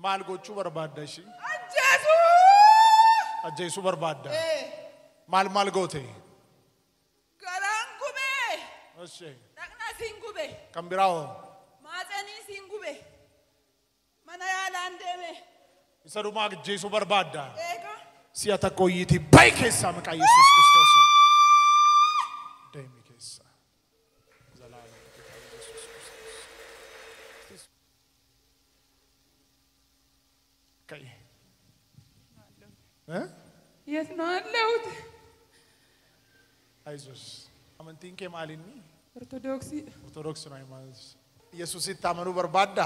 Malgochu barbaadda shi. Ajjeesu barbaadda. Maal goote. Garaan gubee. Oshee. Dhaqna siin gubee. Kan biraawoo. Maaxanii siin gubee. Mana yaalaan deeme. Isa dhumaa ajjeesu barbaadda. Eega. Si'a takko iyyiti bayi keessaa maqaa Yesuus Kiristoos. Deemi keessa. Okay. Yes, no, allowed. አይዞሽ አመንቲን ከማሊኒ ኦርቶዶክስ ነው ማለት ኢየሱስ ይታመኑ በርባዳ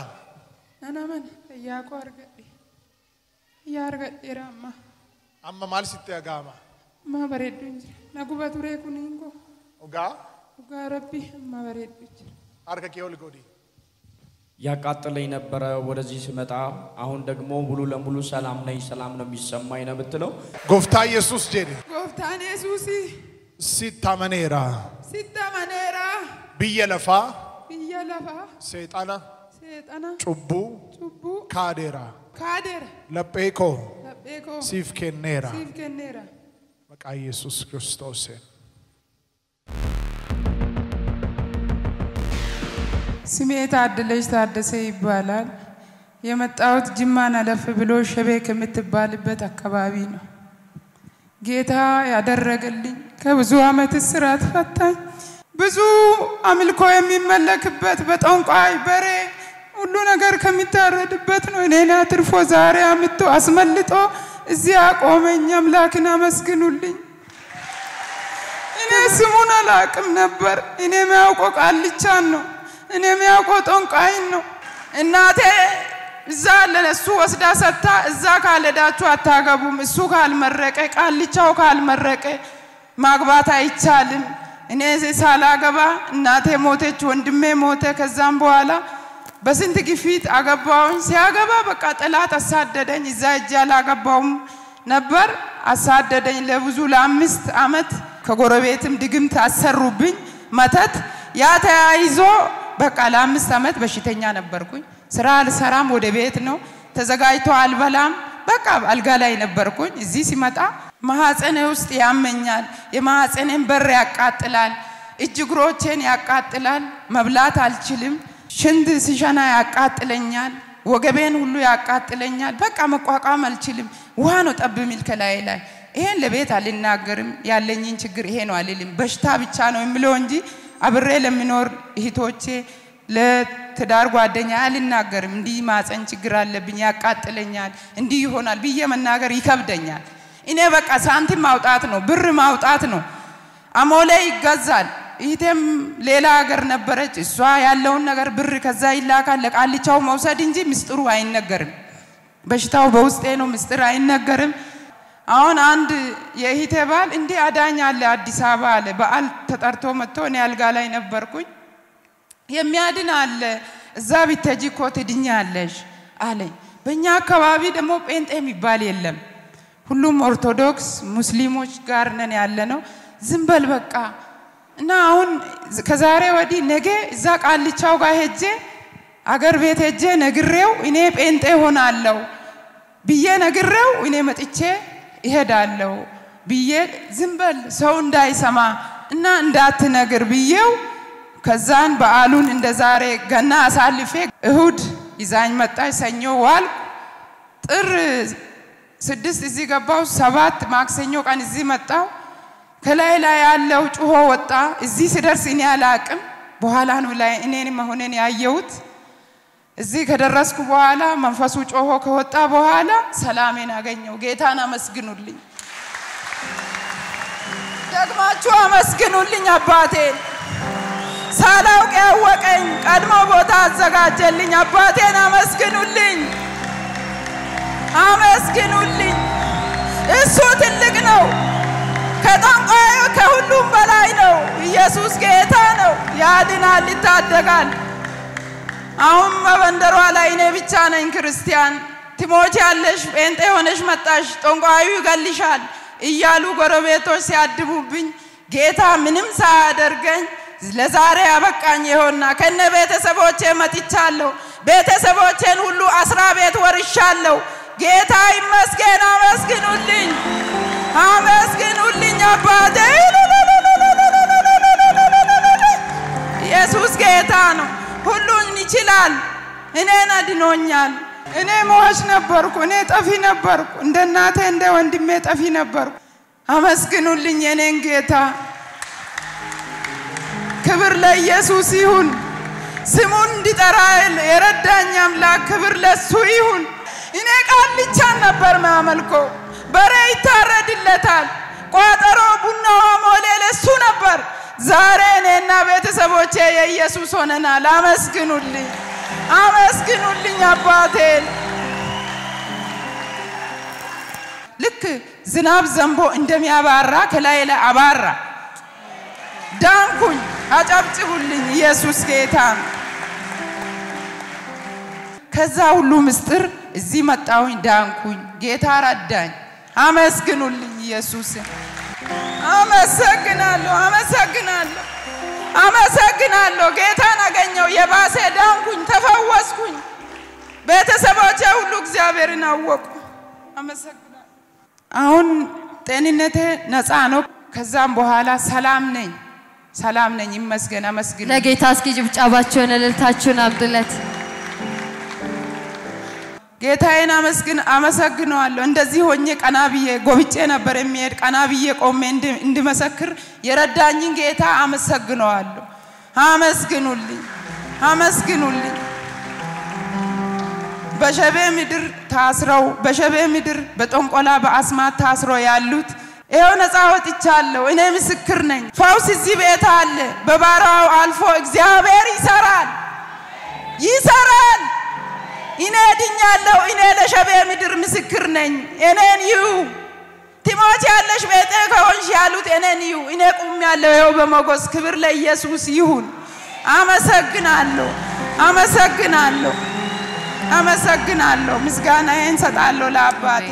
አናመን ያቆ ያርገራማ አማ ማለት ሲተጋማ ማበረዱ እንጂ ነጉበቱ ረኩኒንጎ ኦጋ ረቢ ማበረዱ አርከ ከውል ጎዲ ያቃጥለኝ ነበር ወደዚህ ሲመጣ አሁን ደግሞ ሙሉ ለሙሉ ሰላም ነው የሚሰማኝ ነው ብትለው ጎፍታ ኢየሱስ ጄዲ ጎፍታን ኢየሱስ ሲታመኔራ ቢየለፋ ሰይጣና ጩቡ ካዴራ ለጴኮ ሲፍኬኔራ በቃ ኢየሱስ ክርስቶስ ስሜት አድለሽ ታደሰ ይባላል የመጣሁት ጅማን አለፍ ብሎ ሸቤ ከምትባልበት አካባቢ ነው ጌታ ያደረገልኝ ከብዙ አመት እስራት ፈታኝ ብዙ አምልኮ የሚመለክበት በጠንቋይ በሬ ሁሉ ነገር ከሚታረድበት ነው እኔን አትርፎ ዛሬ አምጥቶ አስመልጦ እዚያ ቆመኝ አምላክን አመስግኑልኝ እኔ ስሙን አላቅም ነበር እኔ የሚያውቀው ቃልቻን ነው እኔ የሚያውቀው ጠንቋይን ነው እናቴ እዛ ለነሱ ወስዳ ሰጣ እዛ ካልሄዳችሁ አታገቡም እሱ ካልመረቀ ቃልቻው ካልመረቀ ማግባት አይቻልም እኔ ሳላገባ እናቴ ሞተች ወንድሜ ሞተ ከዛም በኋላ በስንት ግፊት አገባውኝ ሲያገባ በቃ ጥላት አሳደደኝ እዛ እጄ አላገባውም ነበር አሳደደኝ ለብዙ ለ5 አመት ከጎረቤትም ድግምት አሰሩብኝ መተት ያ ተያይዞ በቃ ለ5 አመት በሽተኛ ነበርኩኝ ስራ አልሰራም ወደ ቤት ነው ተዘጋጅቶ አልበላም በቃ አልጋ ላይ ነበርኩኝ እዚህ ሲመጣ ማህፀኔ ውስጥ ያመኛል የማህፀኔን በር ያቃጥላል እጅግሮቼን ያቃጥላል መብላት አልችልም ሽንት ሲሸና ያቃጥለኛል ወገቤን ሁሉ ያቃጥለኛል በቃ መቋቋም አልችልም ውሃ ነው ጠብ ሚል ከላይ ላይ ይሄን ለቤት አልናገርም ያለኝን ችግር ይሄ ነው አልልም በሽታ ብቻ ነው የሚለው እንጂ አብሬ ለሚኖር እህቶቼ ለትዳር ጓደኛ አልናገርም እንዲ ማፀን ችግር አለብኝ ያቃጥለኛል እንዲ ይሆናል ብዬ መናገር ይከብደኛል እኔ በቃ ሳንቲም ማውጣት ነው ብር ማውጣት ነው አሞሌ ይገዛል ይቴም ሌላ ሀገር ነበረች እሷ ያለውን ነገር ብር ከዛ ይላካል ለቃልቻው መውሰድ እንጂ ምስጥሩ አይነገርም በሽታው በውስጤ ነው ምስጥር አይነገርም አሁን አንድ የሂቴ ባል እንዴ አዳኝ አለ አዲስ አበባ አለ በአል ተጠርቶ መጥቶ እኔ አልጋ ላይ ነበርኩኝ የሚያድን አለ እዛ ቢተጂ እኮ ትድኛለሽ አለኝ በእኛ አካባቢ ደግሞ ጴንጤ የሚባል የለም ሁሉም ኦርቶዶክስ ሙስሊሞች ጋር ነን ያለነው ዝምበል በቃ እና አሁን ከዛሬ ወዲህ ነገ እዛ ቃልቻው ጋር ሄጄ አገር ቤት ሄጄ ነግሬው እኔ ጴንጤ ሆናለሁ ብዬ ነግሬው እኔ መጥቼ ይሄዳለሁ ብዬ ዝምበል ሰው እንዳይሰማ እና እንዳትነግር ብዬው ከዛን በአሉን እንደዛሬ ገና አሳልፌ እሁድ ይዛኝ መጣች ሰኞ ዋል ጥር 6 እዚህ ገባው 7 ማክሰኞ ቀን እዚህ መጣው ከላይ ላይ ያለው ጩሆ ወጣ እዚህ ሲደርስ እኔ አላቅም በኋላ ነው ላይ እኔን መሆኔን ያየሁት እዚህ ከደረስኩ በኋላ መንፈሱ ጮሆ ከወጣ በኋላ ሰላሜን አገኘው ጌታን አመስግኑልኝ ደግማችሁ አመስግኑልኝ አባቴ ሳላውቅ ያወቀኝ ቀድሞ ቦታ አዘጋጀልኝ አባቴን አመስግኑልኝ እሱ ትልቅ ነው ከጠንቋዩ ከሁሉም በላይ ነው ኢየሱስ ጌታ ነው ያድናል ይታደጋል አሁን በመንደሯ ላይ እኔ ብቻ ነኝ ክርስቲያን ቲሞቴ ያለሽ ጴንጤ ሆነሽ መጣሽ ጠንቋዩ ይገልሻል እያሉ ጎረቤቶች ሲያድቡብኝ ጌታ ምንም ሳያደርገኝ ለዛሬ አበቃኝ ይሆንና ከነ ቤተሰቦቼ መጥቻለሁ ቤተሰቦቼን ሁሉ አስራ ቤት ወርሻለሁ ጌታ ይመስገን አመስግኑልኝ አባቴ ኢየሱስ ጌታ ነው ሁሉን ይችላል እኔን አድኖኛል እኔ ሞሽ ነበርኩ እኔ ጠፊ ነበርኩ እንደ እናቴ እንደ ወንድሜ ጠፊ ነበርኩ አመስግኑልኝ የኔን ጌታ ክብር ለኢየሱስ ይሁን ስሙን እንዲጠራ የረዳኝ አምላክ ክብር ለሱ ይሁን እኔ ቃልቻ ነበር ማመልከው በሬ ይታረድለታል ቋጠሮ ቡናው ሞሌ ለሱ ነበር ዛሬ እኔና ቤተሰቦቼ የኢየሱስ ሆነናል አመስግኑልኝ አባቴን ልክ ዝናብ ዘንቦ እንደሚያባራ ከላይ ላይ አባራ ዳንኩኝ አጨብጭቡልኝ ኢየሱስ ጌታ ከዛ ሁሉ ምስጥር እዚህ መጣሁኝ ዳንኩኝ ጌታ ረዳኝ አመስግኑልኝ ኢየሱስ አመሰግናለሁ ጌታን አገኘው የባሰ ዳንኩኝ ተፈወስኩኝ ቤተሰቦቼ ሁሉ እግዚአብሔርን አወቁ አመሰግናለሁ አሁን ጤንነቴ ነፃ ነው ከዛም በኋላ ሰላም ነኝ ይመስገን አመስግኑ ለጌታ እስኪ ጭብጨባችሁን እልልታችሁን አብዱለት ጌታዬን አመሰግነዋለሁ እንደዚህ ሆኜ ቀናብዬ ጎብጬ ነበር የሚሄድ ቀናብዬ ቆሜ እንድመሰክር የረዳኝን ጌታ አመሰግነዋለሁ አመስግኑልኝ በሸቤ ምድር በጠንቆላ በአስማት ታስረው ያሉት ይሄው ነፃ ወጥቻለሁ እኔ ምስክር ነኝ ፈውስ እዚህ ቤት አለ በባራው አልፎ እግዚአብሔር ይሰራል እኔ ድኛለሁ እኔ ለሸቤ ምድር ምስክር ነኝ እኔን ቲሞቴ ያለሽ ቤቴ ከሆንሽ ያሉት እኔን እኔ ቆሜያለሁ ይሄው በመጎስ ክብር ለኢየሱስ ይሁን አመሰግናለሁ ምስጋናዬን ሰጣለሁ ለአባቴ